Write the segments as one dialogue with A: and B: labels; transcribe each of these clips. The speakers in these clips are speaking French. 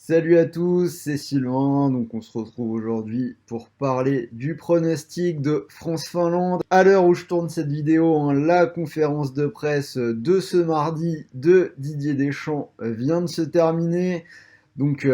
A: Salut à tous, c'est Sylvain. Donc on se retrouve aujourd'hui pour parler du pronostic de France-Finlande. À l'heure où je tourne cette vidéo, la conférence de presse de ce mardi de Didier Deschamps vient de se terminer. Donc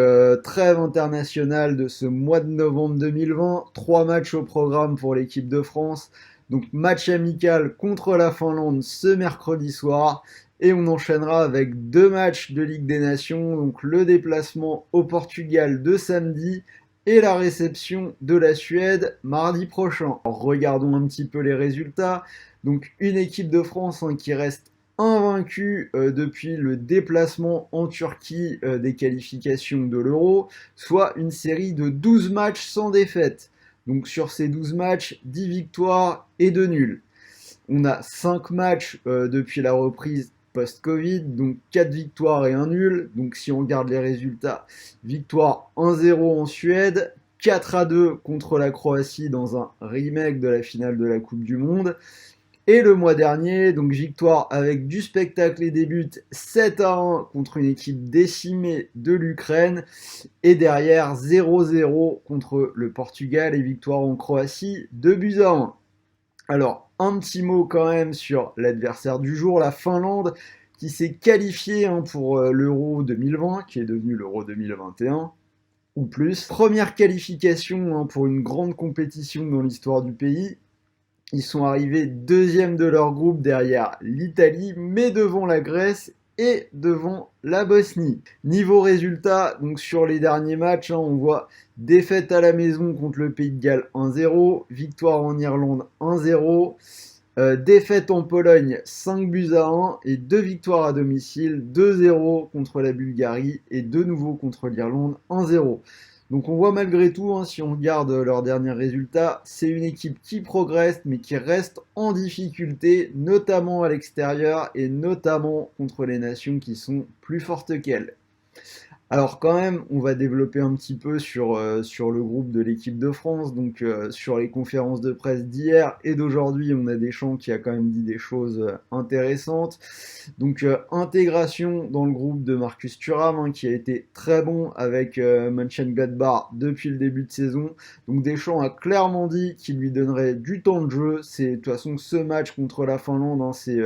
A: trêve internationale de ce mois de novembre 2020. 3 matchs au programme pour l'équipe de France. Donc match amical contre la Finlande ce mercredi soir. Et on enchaînera avec 2 matchs de Ligue des Nations, donc le déplacement au Portugal de samedi et la réception de la Suède mardi prochain. Alors, regardons un petit peu les résultats. Donc une équipe de France qui reste invaincue depuis le déplacement en Turquie des qualifications de l'Euro, soit une série de 12 matchs sans défaite. Donc sur ces 12 matchs, 10 victoires et 2 nuls. On a 5 matchs depuis la reprise post-Covid, donc 4 victoires et un nul. Donc si on regarde les résultats, victoire 1-0 en Suède, 4-2 contre la Croatie dans un remake de la finale de la Coupe du Monde. Et le mois dernier, donc victoire avec du spectacle et des buts 7-1 contre une équipe décimée de l'Ukraine. Et derrière 0-0 contre le Portugal et victoire en Croatie 2-1. Alors, un petit mot quand même sur l'adversaire du jour, la Finlande, qui s'est qualifiée pour l'Euro 2020, qui est devenu l'Euro 2021, ou plus. Première qualification pour une grande compétition dans l'histoire du pays. Ils sont arrivés deuxième de leur groupe derrière l'Italie, mais devant la Grèce et devant la Bosnie. Niveau résultat, donc sur les derniers matchs, on voit défaite à la maison contre le Pays de Galles 1-0, victoire en Irlande 1-0, défaite en Pologne 5-1 et 2 victoires à domicile 2-0 contre la Bulgarie et de nouveau contre l'Irlande 1-0. Donc on voit malgré tout, si on regarde leurs derniers résultats, c'est une équipe qui progresse mais qui reste en difficulté, notamment à l'extérieur et notamment contre les nations qui sont plus fortes qu'elles. Alors quand même, on va développer un petit peu sur le groupe de l'équipe de France. Donc sur les conférences de presse d'hier et d'aujourd'hui, on a Deschamps qui a quand même dit des choses intéressantes. Donc intégration dans le groupe de Marcus Thuram qui a été très bon avec Mönchengladbach depuis le début de saison. Donc Deschamps a clairement dit qu'il lui donnerait du temps de jeu. C'est de toute façon ce match contre la Finlande, c'est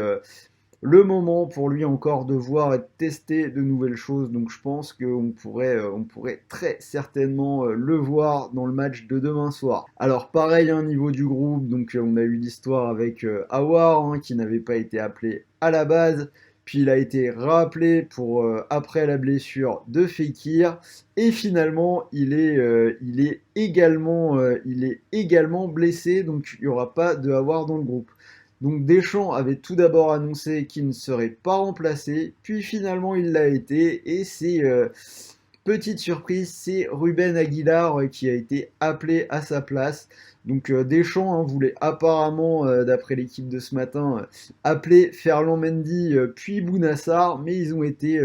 A: le moment pour lui encore de voir et de tester de nouvelles choses. Donc je pense qu'on pourrait très certainement le voir dans le match de demain soir. Alors pareil, niveau du groupe, donc on a eu l'histoire avec Aouar qui n'avait pas été appelé à la base. Puis il a été rappelé pour après la blessure de Fekir et finalement il est également blessé, donc il n'y aura pas de Aouar dans le groupe. Donc Deschamps avait tout d'abord annoncé qu'il ne serait pas remplacé, puis finalement il l'a été, et c'est petite surprise, c'est Ruben Aguilar qui a été appelé à sa place. Donc Deschamps voulait apparemment, d'après l'équipe de ce matin, appeler Ferland Mendy puis Bounassar, mais ils ont été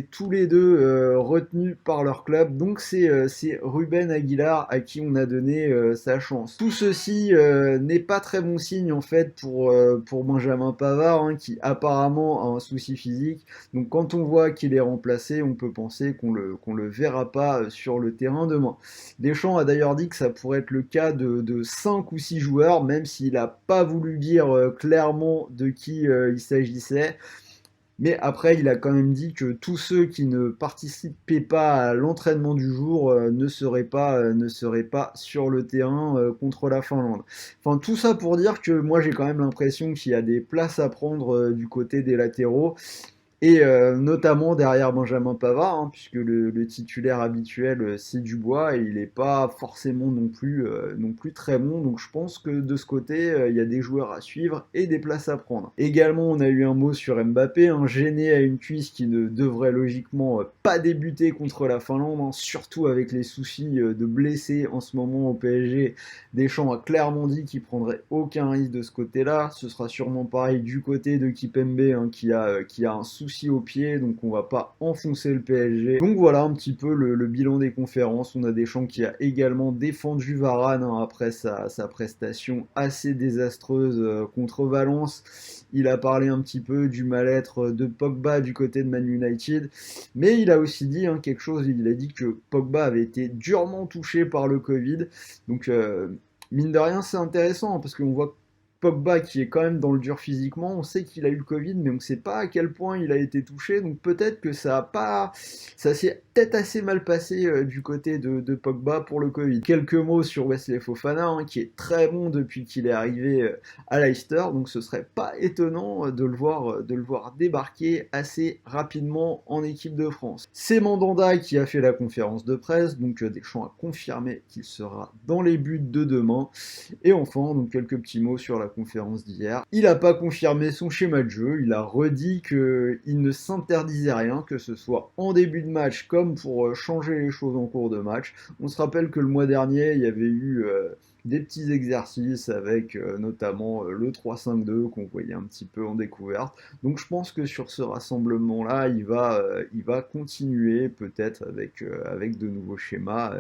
A: tous les deux retenus par leur club. Donc c'est Ruben Aguilar à qui on a donné sa chance. Tout ceci n'est pas très bon signe en fait pour Benjamin Pavard qui apparemment a un souci physique. Donc quand on voit qu'il est remplacé, on peut penser qu'on le verra pas sur le terrain demain. Deschamps a d'ailleurs dit que ça pourrait être le cas de 5 ou 6 joueurs, même s'il n'a pas voulu dire clairement de qui il s'agissait. Mais après, il a quand même dit que tous ceux qui ne participaient pas à l'entraînement du jour ne seraient pas sur le terrain contre la Finlande. Enfin, tout ça pour dire que moi, j'ai quand même l'impression qu'il y a des places à prendre du côté des latéraux. Et notamment derrière Benjamin Pavard, puisque le titulaire habituel c'est Dubois et il n'est pas forcément non plus très bon. Donc je pense que de ce côté, il y a des joueurs à suivre et des places à prendre. Également, on a eu un mot sur Mbappé, gêné à une cuisse qui ne devrait logiquement pas débuter contre la Finlande, surtout avec les soucis de blessés en ce moment au PSG. Deschamps a clairement dit qu'il prendrait aucun risque de ce côté-là. Ce sera sûrement pareil du côté de Kipembe qui a un souci soucis au pied, donc on va pas enfoncer le PSG. Donc voilà un petit peu le bilan des conférences. On a Deschamps qui a également défendu Varane après sa prestation assez désastreuse contre Valence. Il a parlé un petit peu du mal-être de Pogba du côté de Man United, mais il a aussi dit quelque chose, il a dit que Pogba avait été durement touché par le Covid, donc mine de rien c'est intéressant, parce qu'on voit Pogba qui est quand même dans le dur physiquement, on sait qu'il a eu le Covid, mais on ne sait pas à quel point il a été touché, donc peut-être que ça s'est peut-être assez mal passé du côté de Pogba pour le Covid. Quelques mots sur Wesley Fofana, qui est très bon depuis qu'il est arrivé à Leicester, donc ce serait pas étonnant de le voir débarquer assez rapidement en équipe de France. C'est Mandanda qui a fait la conférence de presse, donc Deschamps a confirmé qu'il sera dans les buts de demain, et enfin, donc quelques petits mots sur la conférence d'hier. Il n'a pas confirmé son schéma de jeu, il a redit qu'il ne s'interdisait rien, que ce soit en début de match comme pour changer les choses en cours de match. On se rappelle que le mois dernier, il y avait eu des petits exercices avec notamment le 3-5-2 qu'on voyait un petit peu en découverte. Donc je pense que sur ce rassemblement-là, il va continuer peut-être avec de nouveaux schémas.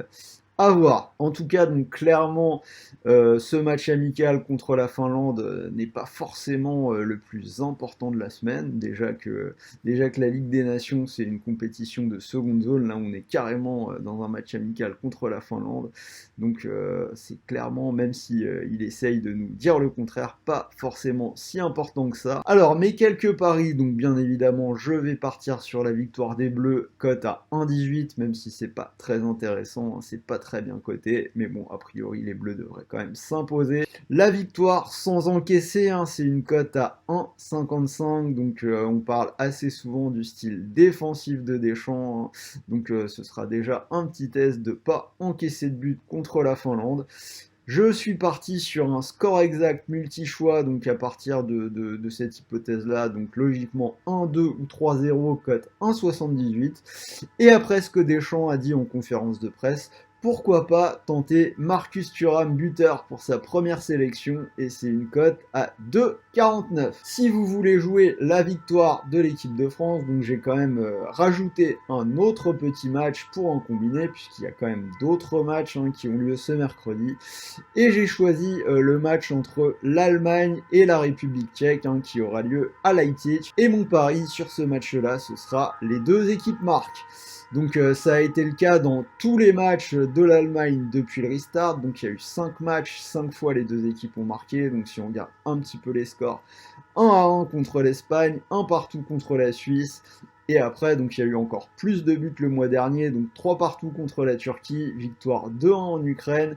A: À voir. En tout cas, donc clairement, ce match amical contre la Finlande n'est pas forcément le plus important de la semaine. Déjà que la Ligue des Nations, c'est une compétition de seconde zone. Là, on est carrément dans un match amical contre la Finlande. Donc, c'est clairement, même si il essaye de nous dire le contraire, pas forcément si important que ça. Alors, mes quelques paris, donc bien évidemment, je vais partir sur la victoire des Bleus, cote à 1,18, même si c'est pas très intéressant, c'est pas très bien coté, mais bon, a priori, les Bleus devraient quand même s'imposer. La victoire sans encaisser, c'est une cote à 1,55, donc on parle assez souvent du style défensif de Deschamps, donc ce sera déjà un petit test de pas encaisser de but contre la Finlande. Je suis parti sur un score exact multi-choix, donc à partir de cette hypothèse-là, donc logiquement 1-2 ou 3-0, cote 1,78. Et après ce que Deschamps a dit en conférence de presse, pourquoi pas tenter Marcus Thuram buteur pour sa première sélection, et c'est une cote à 2,49. Si vous voulez jouer la victoire de l'équipe de France, donc j'ai quand même rajouté un autre petit match pour en combiner, puisqu'il y a quand même d'autres matchs qui ont lieu ce mercredi, et j'ai choisi le match entre l'Allemagne et la République tchèque qui aura lieu à Leipzig, et mon pari sur ce match-là, ce sera les deux équipes marquent. Donc ça a été le cas dans tous les matchs de l'Allemagne depuis le restart, donc il y a eu 5 matchs, 5 fois les deux équipes ont marqué, donc si on regarde un petit peu les scores, 1-1 contre l'Espagne, 1 partout contre la Suisse, et après donc il y a eu encore plus de buts le mois dernier, donc 3 partout contre la Turquie, victoire 2-1 en Ukraine,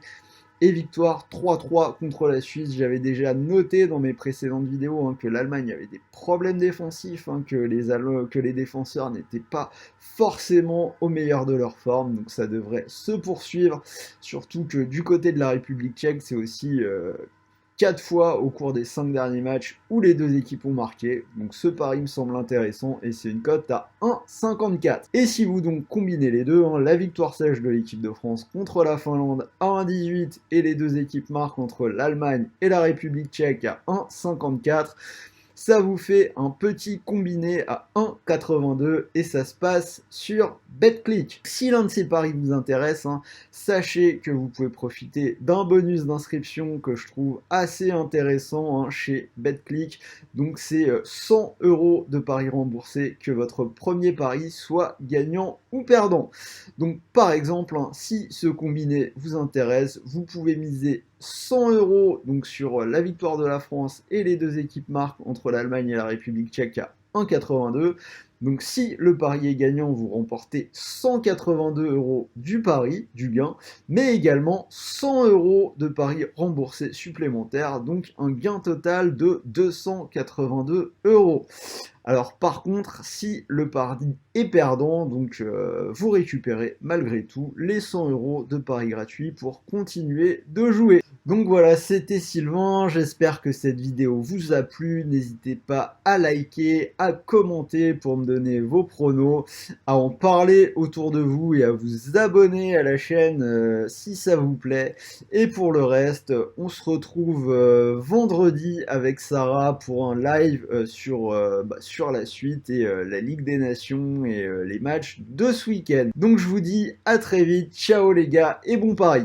A: et victoire 3-3 contre la Suisse. J'avais déjà noté dans mes précédentes vidéos que l'Allemagne avait des problèmes défensifs, que les défenseurs n'étaient pas forcément au meilleur de leur forme, donc ça devrait se poursuivre, surtout que du côté de la République tchèque, c'est aussi 4 fois au cours des 5 derniers matchs où les deux équipes ont marqué. Donc ce pari me semble intéressant et c'est une cote à 1,54. Et si vous donc combinez les deux, la victoire sèche de l'équipe de France contre la Finlande à 1,18 et les deux équipes marquent entre l'Allemagne et la République tchèque à 1,54, ça vous fait un petit combiné à 1,82 et ça se passe sur BetClick. Si l'un de ces paris vous intéresse, sachez que vous pouvez profiter d'un bonus d'inscription que je trouve assez intéressant chez BetClick. Donc c'est 100 € de paris remboursés, que votre premier pari soit gagnant ou perdant. Donc par exemple, si ce combiné vous intéresse, vous pouvez miser 100 € donc sur la victoire de la France et les deux équipes marquent entre l'Allemagne et la République tchèque à 1,82. Donc si le pari est gagnant, vous remportez 182 € du pari, du gain, mais également 100 € de paris remboursés supplémentaires, donc un gain total de 282 €. Alors par contre, si le pari est perdant, donc vous récupérez malgré tout les 100 € de paris gratuits pour continuer de jouer. Donc voilà, c'était Sylvain, j'espère que cette vidéo vous a plu, n'hésitez pas à liker, à commenter pour me donner vos pronos, à en parler autour de vous et à vous abonner à la chaîne si ça vous plaît. Et pour le reste, on se retrouve vendredi avec Sarah pour un live sur la suite et la Ligue des Nations et les matchs de ce week-end. Donc je vous dis à très vite, ciao les gars et bon pari.